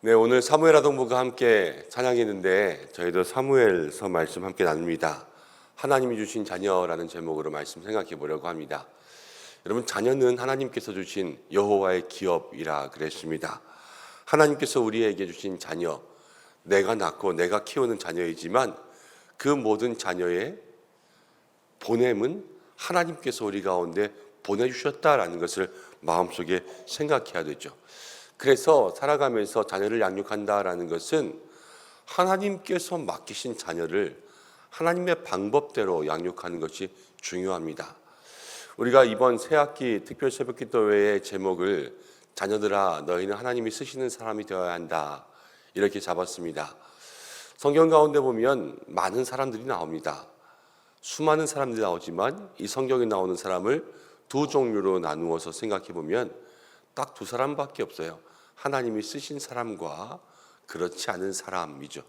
네, 오늘 사무엘 아동부가 함께 찬양했는데 저희도 사무엘서 말씀 함께 나눕니다. 하나님이 주신 자녀라는 제목으로 말씀 생각해 보려고 합니다. 여러분, 자녀는 하나님께서 주신 여호와의 기업이라 그랬습니다. 하나님께서 우리에게 주신 자녀, 내가 낳고 내가 키우는 자녀이지만 그 모든 자녀의 보냄은 하나님께서 우리 가운데 보내주셨다라는 것을 마음속에 생각해야 되죠. 그래서 살아가면서 자녀를 양육한다라는 것은 하나님께서 맡기신 자녀를 하나님의 방법대로 양육하는 것이 중요합니다. 우리가 이번 새학기 특별 새벽기도회의 제목을 자녀들아 너희는 하나님이 쓰시는 사람이 되어야 한다 이렇게 잡았습니다. 성경 가운데 보면 많은 사람들이 나옵니다. 수많은 사람들이 나오지만 이 성경에 나오는 사람을 두 종류로 나누어서 생각해 보면 딱 두 사람밖에 없어요. 하나님이 쓰신 사람과 그렇지 않은 사람이죠.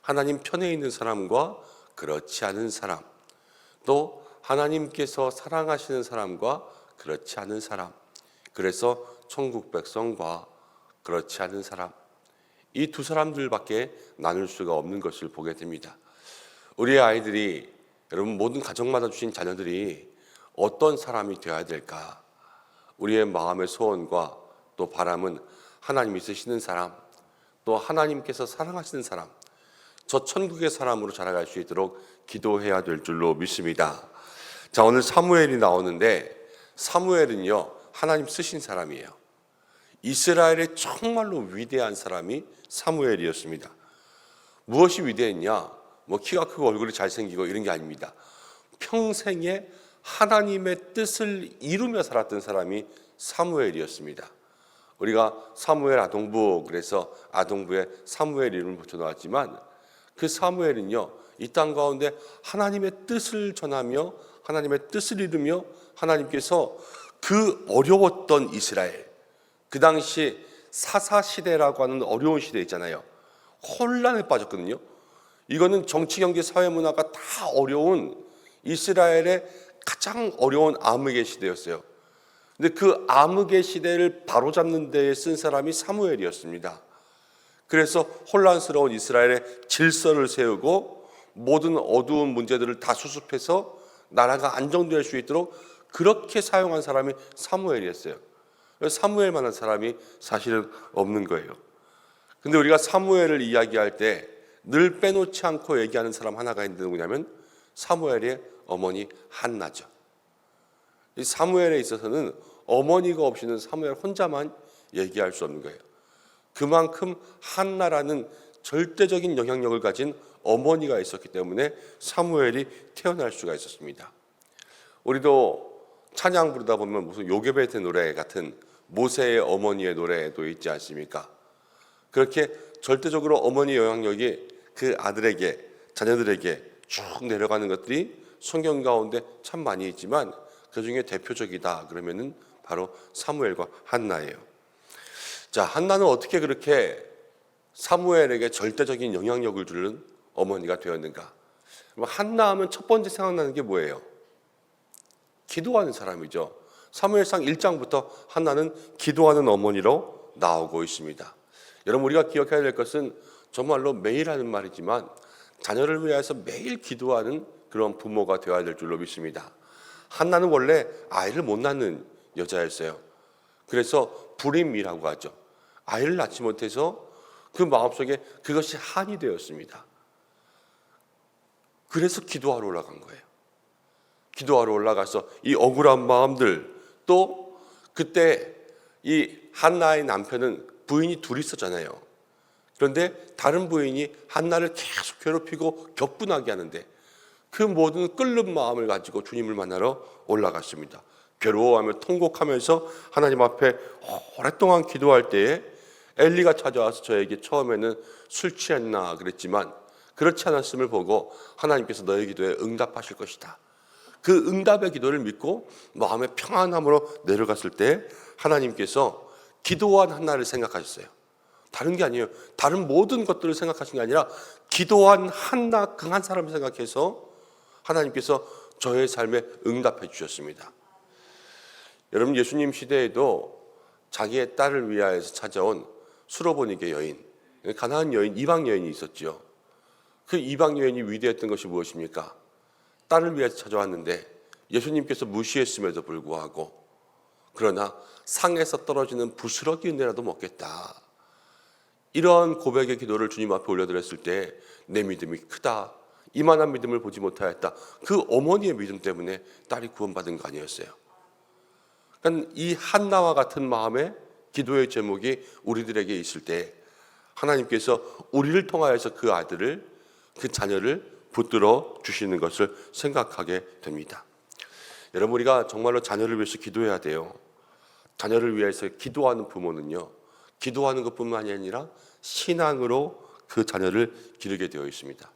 하나님 편에 있는 사람과 그렇지 않은 사람, 또 하나님께서 사랑하시는 사람과 그렇지 않은 사람, 그래서 천국 백성과 그렇지 않은 사람, 이 두 사람들밖에 나눌 수가 없는 것을 보게 됩니다. 우리의 아이들이, 여러분 모든 가정마다 주신 자녀들이 어떤 사람이 되어야 될까? 우리의 마음의 소원과 또 바람은 하나님이 쓰시는 사람, 또 하나님께서 사랑하시는 사람, 저 천국의 사람으로 자라갈 수 있도록 기도해야 될 줄로 믿습니다. 자, 오늘 사무엘이 나오는데 사무엘은요 하나님 쓰신 사람이에요. 이스라엘의 정말로 위대한 사람이 사무엘이었습니다. 무엇이 위대했냐? 뭐 키가 크고 얼굴이 잘생기고 이런 게 아닙니다. 평생에 하나님의 뜻을 이루며 살았던 사람이 사무엘이었습니다. 우리가 사무엘 아동부, 그래서 아동부에 사무엘 이름을 붙여놓았지만 그 사무엘은요 이 땅 가운데 하나님의 뜻을 전하며 하나님의 뜻을 이루며 하나님께서 그 어려웠던 이스라엘, 그 당시 사사시대라고 하는 어려운 시대 있잖아요. 혼란에 빠졌거든요. 이거는 정치, 경제, 사회, 문화가 다 어려운 이스라엘의 가장 어려운 암흑의 시대였어요. 근데 그 암흑의 시대를 바로잡는 데에 쓴 사람이 사무엘이었습니다. 그래서 혼란스러운 이스라엘의 질서를 세우고 모든 어두운 문제들을 다 수습해서 나라가 안정될 수 있도록 그렇게 사용한 사람이 사무엘이었어요. 사무엘만한 사람이 사실은 없는 거예요. 근데 우리가 사무엘을 이야기할 때 늘 빼놓지 않고 얘기하는 사람 하나가 있는데 누구냐면 사무엘의 어머니 한나죠. 이 사무엘에 있어서는 어머니가 없이는 사무엘 혼자만 얘기할 수 없는 거예요. 그만큼 한나라는 절대적인 영향력을 가진 어머니가 있었기 때문에 사무엘이 태어날 수가 있었습니다. 우리도 찬양 부르다 보면 무슨 요게베트 노래 같은 모세의 어머니의 노래도 있지 않습니까? 그렇게 절대적으로 어머니 영향력이 그 아들에게, 자녀들에게 쭉 내려가는 것들이 성경 가운데 참 많이 있지만 그 중에 대표적이다 그러면은 바로 사무엘과 한나예요. 자, 한나는 어떻게 그렇게 사무엘에게 절대적인 영향력을 주는 어머니가 되었는가? 한나 하면 첫 번째 생각나는 게 뭐예요? 기도하는 사람이죠. 사무엘상 1장부터 한나는 기도하는 어머니로 나오고 있습니다. 여러분, 우리가 기억해야 될 것은 정말로 매일 하는 말이지만 자녀를 위해서 매일 기도하는 그런 부모가 되어야 될 줄로 믿습니다. 한나는 원래 아이를 못 낳는 여자였어요. 그래서 불임이라고 하죠. 아이를 낳지 못해서 그 마음속에 그것이 한이 되었습니다. 그래서 기도하러 올라간 거예요. 기도하러 올라가서 이 억울한 마음들, 또 그때 이 한나의 남편은 부인이 둘이 있었잖아요. 그런데 다른 부인이 한나를 계속 괴롭히고 격분하게 하는데 그 모든 끓는 마음을 가지고 주님을 만나러 올라갔습니다. 괴로워하며 통곡하면서 하나님 앞에 오랫동안 기도할 때에 엘리가 찾아와서 저에게 처음에는 술 취했나 그랬지만 그렇지 않았음을 보고 하나님께서 너의 기도에 응답하실 것이다. 그 응답의 기도를 믿고 마음의 평안함으로 내려갔을 때 하나님께서 기도한 한나를 생각하셨어요. 다른 게 아니에요. 다른 모든 것들을 생각하신 게 아니라 기도한 한나 그 한 사람을 생각해서 하나님께서 저의 삶에 응답해 주셨습니다. 여러분, 예수님 시대에도 자기의 딸을 위하여서 찾아온 수로보니게 여인, 가나안 여인, 이방 여인이 있었죠. 그 이방 여인이 위대했던 것이 무엇입니까? 딸을 위해서 찾아왔는데 예수님께서 무시했음에도 불구하고 그러나 상에서 떨어지는 부스러기 은혜라도 먹겠다. 이러한 고백의 기도를 주님 앞에 올려드렸을 때 내 믿음이 크다. 이만한 믿음을 보지 못하였다. 그 어머니의 믿음 때문에 딸이 구원받은 거 아니었어요. 그러니까 이 한나와 같은 마음의 기도의 제목이 우리들에게 있을 때 하나님께서 우리를 통하여서 그 아들을, 그 자녀를 붙들어 주시는 것을 생각하게 됩니다. 여러분, 우리가 정말로 자녀를 위해서 기도해야 돼요. 자녀를 위해서 기도하는 부모는요, 기도하는 것뿐만이 아니라 신앙으로 그 자녀를 기르게 되어 있습니다.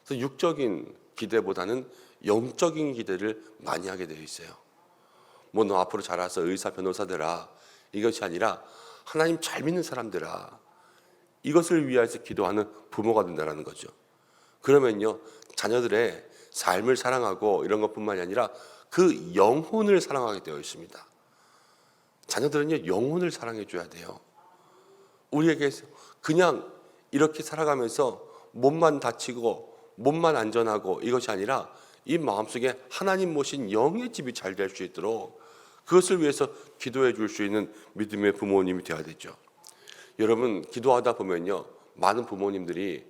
그래서 육적인 기대보다는 영적인 기대를 많이 하게 되어 있어요. 뭐 너 앞으로 자라서 의사, 변호사 되라, 이것이 아니라 하나님 잘 믿는 사람들아, 이것을 위해서 기도하는 부모가 된다는 거죠. 그러면요, 자녀들의 삶을 사랑하고 이런 것뿐만이 아니라 그 영혼을 사랑하게 되어 있습니다. 자녀들은요, 영혼을 사랑해 줘야 돼요. 우리에게 그냥 이렇게 살아가면서 몸만 다치고 몸만 안전하고 이것이 아니라 이 마음속에 하나님 모신 영의 집이 잘 될 수 있도록 그것을 위해서 기도해 줄 수 있는 믿음의 부모님이 되어야 되죠. 여러분, 기도하다 보면요, 많은 부모님들이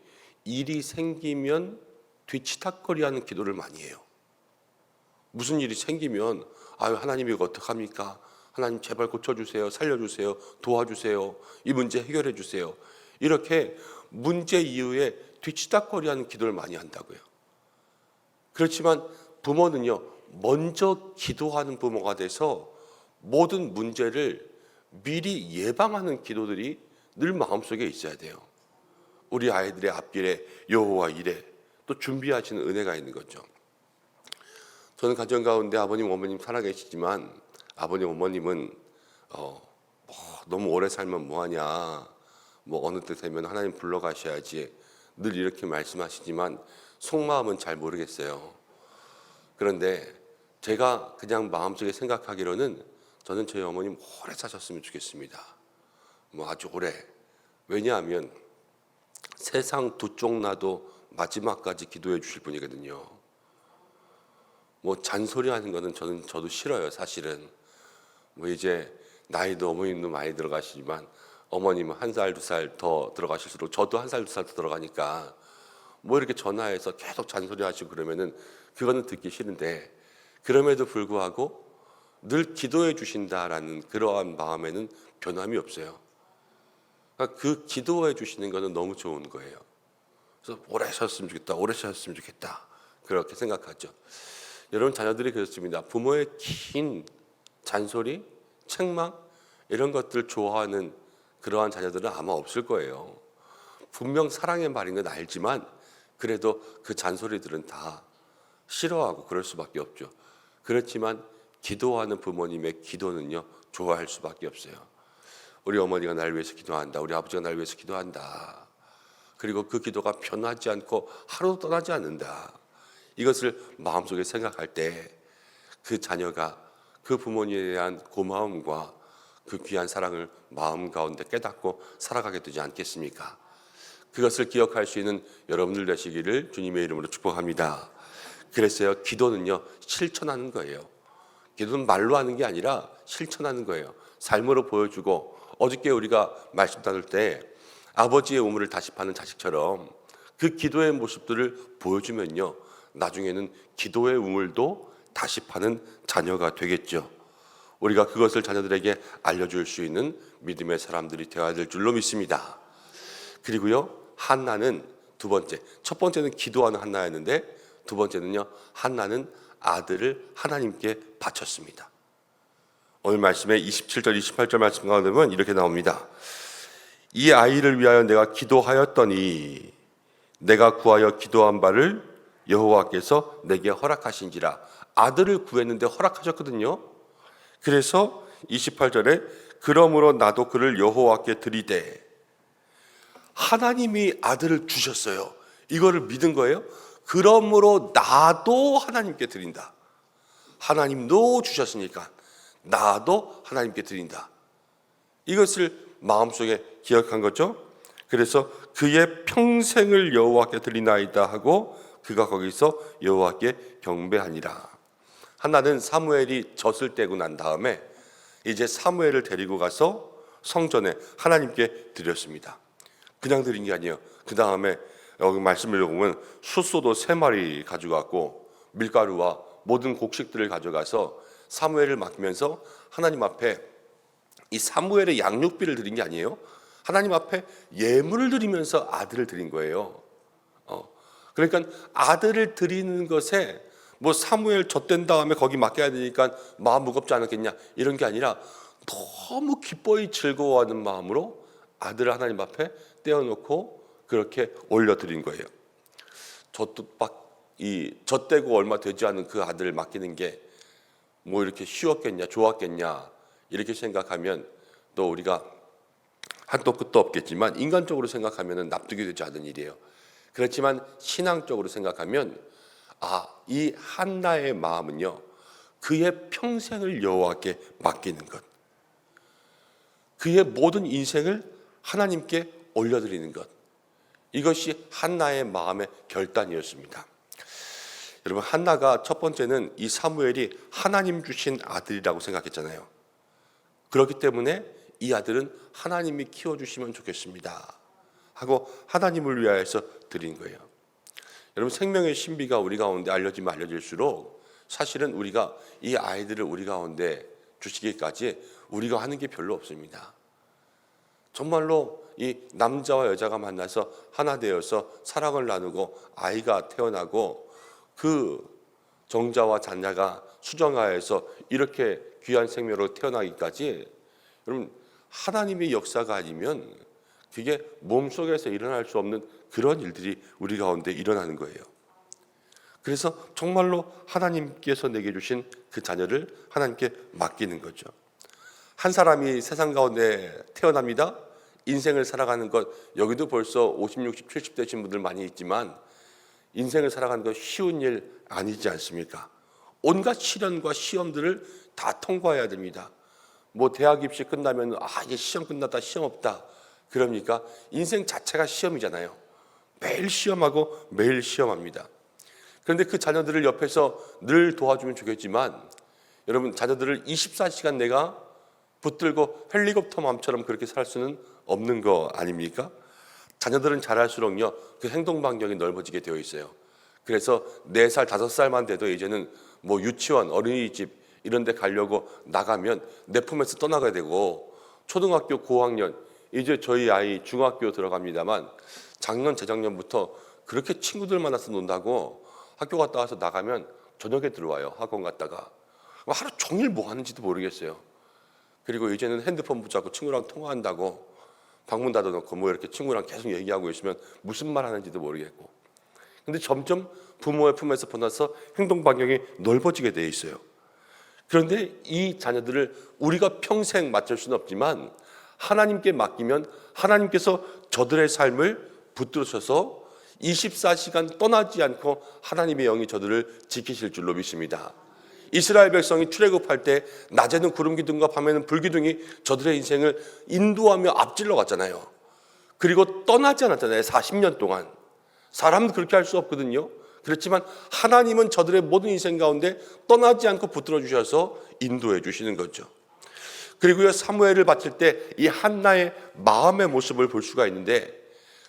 일이 생기면 뒤치다꺼리하는 기도를 많이 해요. 무슨 일이 생기면 아유, 하나님 이거 어떡합니까? 하나님 제발 고쳐주세요, 살려주세요, 도와주세요, 이 문제 해결해 주세요. 이렇게 문제 이후에 뒤치다꺼리하는 기도를 많이 한다고요. 그렇지만 부모는요, 먼저 기도하는 부모가 돼서 모든 문제를 미리 예방하는 기도들이 늘 마음속에 있어야 돼요. 우리 아이들의 앞길에 여호와 이래 또 준비하시는 은혜가 있는 거죠. 저는 가정 가운데 아버님, 어머님 살아계시지만 아버님, 어머님은 너무 오래 살면 뭐하냐, 뭐 어느 때 되면 하나님 불러가셔야지 늘 이렇게 말씀하시지만 속마음은 잘 모르겠어요. 그런데 제가 그냥 마음속에 생각하기로는 저는 저희 어머님 오래 사셨으면 좋겠습니다. 뭐 아주 오래. 왜냐하면 세상 두 쪽 나도 마지막까지 기도해 주실 분이거든요. 뭐 잔소리하는 거는 저도 싫어요, 사실은. 뭐 이제 나이도 어머님도 많이 들어가시지만 어머님은 1살, 2살 더 들어가실수록 저도 1살, 2살 더 들어가니까 뭐 이렇게 전화해서 계속 잔소리하시고 그러면은 그거는 듣기 싫은데, 그럼에도 불구하고 늘 기도해 주신다라는 그러한 마음에는 변함이 없어요. 그러니까 그 기도해 주시는 거는 너무 좋은 거예요. 그래서 오래 사셨으면 좋겠다, 오래 사셨으면 좋겠다, 그렇게 생각하죠. 여러분, 자녀들이 그렇습니다. 부모의 긴 잔소리, 책망 이런 것들 좋아하는 그러한 자녀들은 아마 없을 거예요. 분명 사랑의 말인 건 알지만 그래도 그 잔소리들은 다 싫어하고 그럴 수밖에 없죠. 그렇지만 기도하는 부모님의 기도는요, 좋아할 수밖에 없어요. 우리 어머니가 날 위해서 기도한다, 우리 아버지가 날 위해서 기도한다, 그리고 그 기도가 변하지 않고 하루도 떠나지 않는다, 이것을 마음속에 생각할 때 그 자녀가 그 부모님에 대한 고마움과 그 귀한 사랑을 마음 가운데 깨닫고 살아가게 되지 않겠습니까? 그것을 기억할 수 있는 여러분들 되시기를 주님의 이름으로 축복합니다. 그래서요, 기도는요, 실천하는 거예요. 기도는 말로 하는 게 아니라 실천하는 거예요. 삶으로 보여주고, 어저께 우리가 말씀 나눌 때 아버지의 우물을 다시 파는 자식처럼 그 기도의 모습들을 보여주면요, 나중에는 기도의 우물도 다시 파는 자녀가 되겠죠. 우리가 그것을 자녀들에게 알려줄 수 있는 믿음의 사람들이 되어야 될 줄로 믿습니다. 그리고요, 한나는 두 번째, 첫 번째는 기도하는 한나였는데 두 번째는요, 한나는 아들을 하나님께 바쳤습니다. 오늘 말씀에 27절, 28절 말씀 가운데 보면 이렇게 나옵니다. 이 아이를 위하여 내가 기도하였더니 내가 구하여 기도한 바를 여호와께서 내게 허락하신지라. 아들을 구했는데 허락하셨거든요. 그래서 28절에 그러므로 나도 그를 여호와께 드리되, 하나님이 아들을 주셨어요. 이거를 믿은 거예요. 그러므로 나도 하나님께 드린다. 하나님도 주셨으니까 나도 하나님께 드린다. 이것을 마음속에 기억한 거죠. 그래서 그의 평생을 여호와께 드리나이다 하고 그가 거기서 여호와께 경배하니라. 한나는 사무엘이 젖을 떼고 난 다음에 이제 사무엘을 데리고 가서 성전에 하나님께 드렸습니다. 그냥 드린 게 아니에요. 그 다음에 여기 말씀을 보면 숫소도 3마리 가져갔고 밀가루와 모든 곡식들을 가져가서 사무엘을 맡기면서 하나님 앞에 이 사무엘의 양육비를 드린 게 아니에요. 하나님 앞에 예물을 드리면서 아들을 드린 거예요. 그러니까 아들을 드리는 것에 뭐 사무엘 젖된 다음에 거기 맡겨야 되니까 마음 무겁지 않았겠냐 이런 게 아니라 너무 기뻐히 즐거워하는 마음으로 아들을 하나님 앞에 떼어놓고 그렇게 올려드린 거예요. 젖대고 얼마 되지 않은 그 아들을 맡기는 게 뭐 이렇게 쉬웠겠냐 좋았겠냐 이렇게 생각하면 또 우리가 한도 끝도 없겠지만 인간적으로 생각하면 납득이 되지 않는 일이에요. 그렇지만 신앙적으로 생각하면 이 한나의 마음은요, 그의 평생을 여호와께 맡기는 것, 그의 모든 인생을 하나님께 올려드리는 것, 이것이 한나의 마음의 결단이었습니다. 여러분, 한나가 첫 번째는 이 사무엘이 하나님 주신 아들이라고 생각했잖아요. 그렇기 때문에 이 아들은 하나님이 키워주시면 좋겠습니다 하고 하나님을 위하여서 드린 거예요. 여러분, 생명의 신비가 우리 가운데 알려지면 알려질수록 사실은 우리가 이 아이들을 우리 가운데 주시기까지 우리가 하는 게 별로 없습니다. 정말로 이 남자와 여자가 만나서 하나 되어서 사랑을 나누고 아이가 태어나고 그 정자와 자녀가 수정하여서 이렇게 귀한 생명으로 태어나기까지 여러분, 하나님의 역사가 아니면 그게 몸속에서 일어날 수 없는 그런 일들이 우리 가운데 일어나는 거예요. 그래서 정말로 하나님께서 내게 주신 그 자녀를 하나님께 맡기는 거죠. 한 사람이 세상 가운데 태어납니다. 인생을 살아가는 것, 여기도 벌써 50, 60, 70 되신 분들 많이 있지만 인생을 살아가는 것 쉬운 일 아니지 않습니까? 온갖 시련과 시험들을 다 통과해야 됩니다. 뭐 대학 입시 끝나면 이제 시험 끝났다, 시험 없다 그럽니까? 인생 자체가 시험이잖아요. 매일 시험하고 매일 시험합니다. 그런데 그 자녀들을 옆에서 늘 도와주면 좋겠지만 여러분, 자녀들을 24시간 내가 붙들고 헬리콥터 맘처럼 그렇게 살 수는 없는 거 아닙니까? 자녀들은 자랄수록요, 그 행동 반경이 넓어지게 되어 있어요. 그래서 4살, 5살만 돼도 이제는 뭐 유치원, 어린이집 이런 데 가려고 나가면 내 품에서 떠나가야 되고, 초등학교 고학년, 이제 저희 아이 중학교 들어갑니다만 작년, 재작년부터 그렇게 친구들 만나서 논다고 학교 갔다 와서 나가면 저녁에 들어와요. 학원 갔다가 하루 종일 뭐 하는지도 모르겠어요. 그리고 이제는 핸드폰 붙잡고 친구랑 통화한다고 방문 닫아놓고 뭐 이렇게 친구랑 계속 얘기하고 있으면 무슨 말 하는지도 모르겠고. 근데 점점 부모의 품에서 벗어나서 행동 반경이 넓어지게 돼 있어요. 그런데 이 자녀들을 우리가 평생 맡을 수는 없지만 하나님께 맡기면 하나님께서 저들의 삶을 붙들으셔서 24시간 떠나지 않고 하나님의 영이 저들을 지키실 줄로 믿습니다. 이스라엘 백성이 출애굽할 때 낮에는 구름 기둥과 밤에는 불 기둥이 저들의 인생을 인도하며 앞질러 갔잖아요. 그리고 떠나지 않았잖아요. 40년 동안. 사람은 그렇게 할 수 없거든요. 그렇지만 하나님은 저들의 모든 인생 가운데 떠나지 않고 붙들어 주셔서 인도해 주시는 거죠. 그리고요, 사무엘을 바칠 때 이 한나의 마음의 모습을 볼 수가 있는데,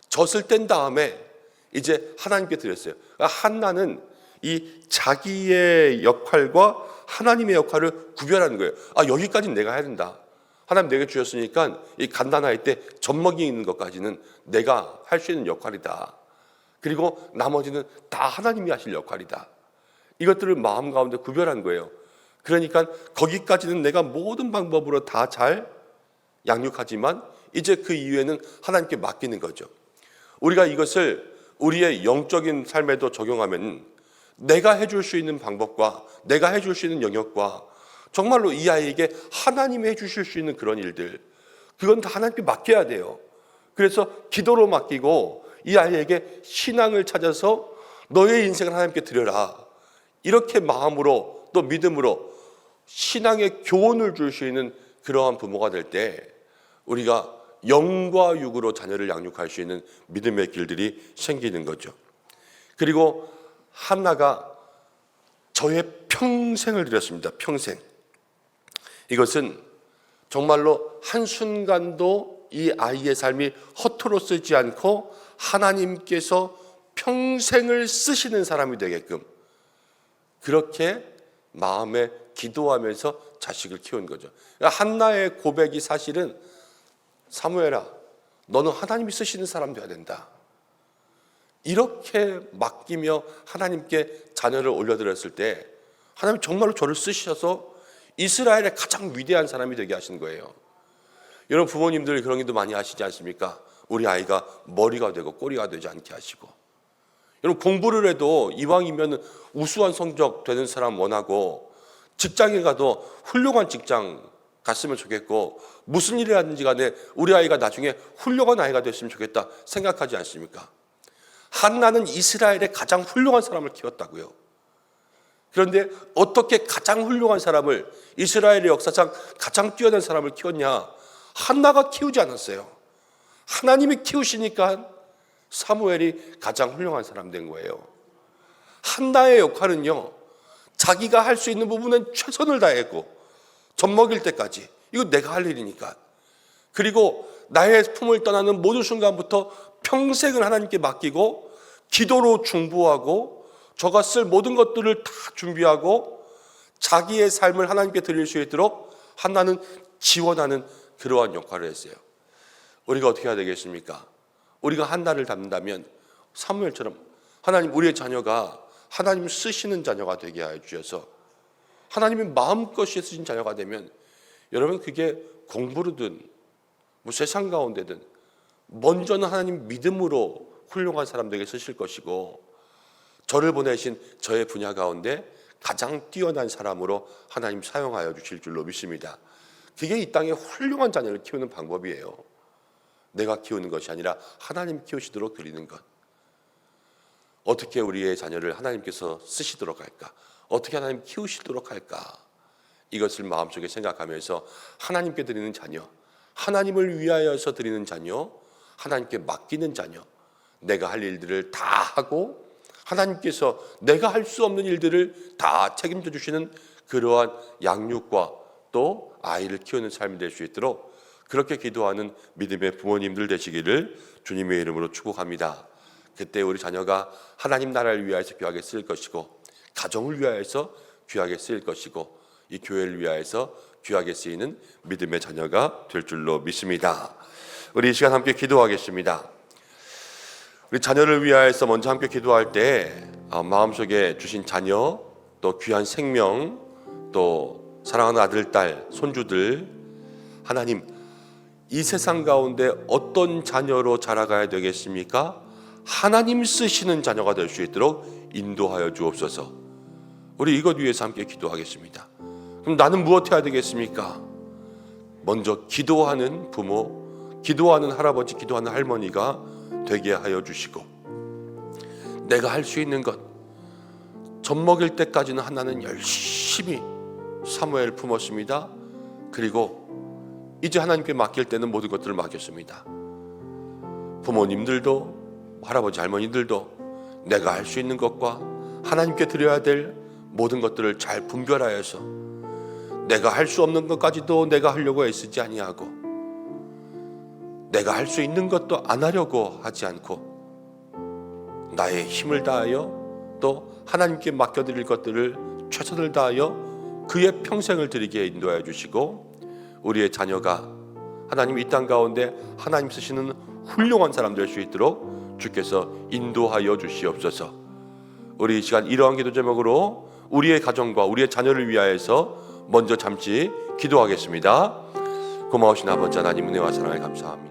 젖을 뗀 다음에 이제 하나님께 드렸어요. 그러니까 한나는 이 자기의 역할과 하나님의 역할을 구별하는 거예요. 여기까지는 내가 해야 된다. 하나님 내게 주셨으니까 이 갓난아이 때 젖먹이 있는 것까지는 내가 할 수 있는 역할이다. 그리고 나머지는 다 하나님이 하실 역할이다. 이것들을 마음 가운데 구별한 거예요. 그러니까 거기까지는 내가 모든 방법으로 다 잘 양육하지만 이제 그 이후에는 하나님께 맡기는 거죠. 우리가 이것을 우리의 영적인 삶에도 적용하면 내가 해줄 수 있는 방법과 내가 해줄 수 있는 영역과 정말로 이 아이에게 하나님이 해주실 수 있는 그런 일들, 그건 다 하나님께 맡겨야 돼요. 그래서 기도로 맡기고 이 아이에게 신앙을 찾아서 너의 인생을 하나님께 드려라. 이렇게 마음으로 또 믿음으로 신앙의 교훈을 줄 수 있는 그러한 부모가 될 때 우리가 영과 육으로 자녀를 양육할 수 있는 믿음의 길들이 생기는 거죠. 그리고 한나가 저의 평생을 드렸습니다. 평생. 이것은 정말로 한순간도 이 아이의 삶이 허투루 쓰지 않고 하나님께서 평생을 쓰시는 사람이 되게끔 그렇게 마음에 기도하면서 자식을 키운 거죠. 한나의 고백이 사실은 사무엘아, 너는 하나님이 쓰시는 사람 되어야 된다. 이렇게 맡기며 하나님께 자녀를 올려드렸을 때 하나님 정말로 저를 쓰셔서 이스라엘의 가장 위대한 사람이 되게 하신 거예요. 여러분 부모님들 그런 일도 많이 하시지 않습니까? 우리 아이가 머리가 되고 꼬리가 되지 않게 하시고, 여러분 공부를 해도 이왕이면 우수한 성적 되는 사람 원하고, 직장에 가도 훌륭한 직장 갔으면 좋겠고, 무슨 일을 하든지 간에 우리 아이가 나중에 훌륭한 아이가 됐으면 좋겠다 생각하지 않습니까? 한나는 이스라엘의 가장 훌륭한 사람을 키웠다고요. 그런데 어떻게 가장 훌륭한 사람을, 이스라엘의 역사상 가장 뛰어난 사람을 키웠냐? 한나가 키우지 않았어요. 하나님이 키우시니까 사무엘이 가장 훌륭한 사람 된 거예요. 한나의 역할은요, 자기가 할 수 있는 부분은 최선을 다했고, 젖 먹일 때까지 이거 내가 할 일이니까, 그리고 나의 품을 떠나는 모든 순간부터 평생을 하나님께 맡기고 기도로 중보하고 저가 쓸 모든 것들을 다 준비하고 자기의 삶을 하나님께 드릴 수 있도록 한나는 지원하는 그러한 역할을 했어요. 우리가 어떻게 해야 되겠습니까? 우리가 한나를 닮는다면 사무엘처럼 하나님, 우리의 자녀가 하나님 쓰시는 자녀가 되게 하여 주셔서 하나님이 마음껏 쓰신 자녀가 되면, 여러분 그게 공부로든 뭐 세상 가운데든 먼저는 하나님 믿음으로 훌륭한 사람들에게 쓰실 것이고, 저를 보내신 저의 분야 가운데 가장 뛰어난 사람으로 하나님 사용하여 주실 줄로 믿습니다. 그게 이 땅에 훌륭한 자녀를 키우는 방법이에요. 내가 키우는 것이 아니라 하나님 키우시도록 드리는 것. 어떻게 우리의 자녀를 하나님께서 쓰시도록 할까? 어떻게 하나님 키우시도록 할까? 이것을 마음속에 생각하면서 하나님께 드리는 자녀, 하나님을 위하여서 드리는 자녀, 하나님께 맡기는 자녀, 내가 할 일들을 다 하고 하나님께서 내가 할 수 없는 일들을 다 책임져 주시는 그러한 양육과 또 아이를 키우는 삶이 될 수 있도록 그렇게 기도하는 믿음의 부모님들 되시기를 주님의 이름으로 축복합니다. 그때 우리 자녀가 하나님 나라를 위하여서 귀하게 쓰일 것이고, 가정을 위하여서 귀하게 쓰일 것이고, 이 교회를 위하여서 귀하게 쓰이는 믿음의 자녀가 될 줄로 믿습니다. 우리 이 시간 함께 기도하겠습니다. 우리 자녀를 위하여서 먼저 함께 기도할 때 마음속에 주신 자녀, 또 귀한 생명, 또 사랑하는 아들, 딸, 손주들, 하나님 이 세상 가운데 어떤 자녀로 자라가야 되겠습니까? 하나님 쓰시는 자녀가 될 수 있도록 인도하여 주옵소서. 우리 이것 위해서 함께 기도하겠습니다. 그럼 나는 무엇 해야 되겠습니까? 먼저 기도하는 부모, 기도하는 할아버지, 기도하는 할머니가 되게 하여 주시고, 내가 할 수 있는 것, 젖 먹일 때까지는 한나는 열심히 사무엘을 품었습니다. 그리고 이제 하나님께 맡길 때는 모든 것들을 맡겼습니다. 부모님들도 할아버지 할머니들도 내가 할 수 있는 것과 하나님께 드려야 될 모든 것들을 잘 분별하여서 내가 할 수 없는 것까지도 내가 하려고 애쓰지 아니하고, 내가 할 수 있는 것도 안 하려고 하지 않고 나의 힘을 다하여 또 하나님께 맡겨드릴 것들을 최선을 다하여 그의 평생을 드리게 인도하여 주시고, 우리의 자녀가 하나님 이 땅 가운데 하나님 쓰시는 훌륭한 사람 될 수 있도록 주께서 인도하여 주시옵소서. 우리 이 시간 이러한 기도 제목으로 우리의 가정과 우리의 자녀를 위하여서 먼저 잠시 기도하겠습니다. 고마우신 아버지 하나님, 은혜와 사랑에 감사합니다.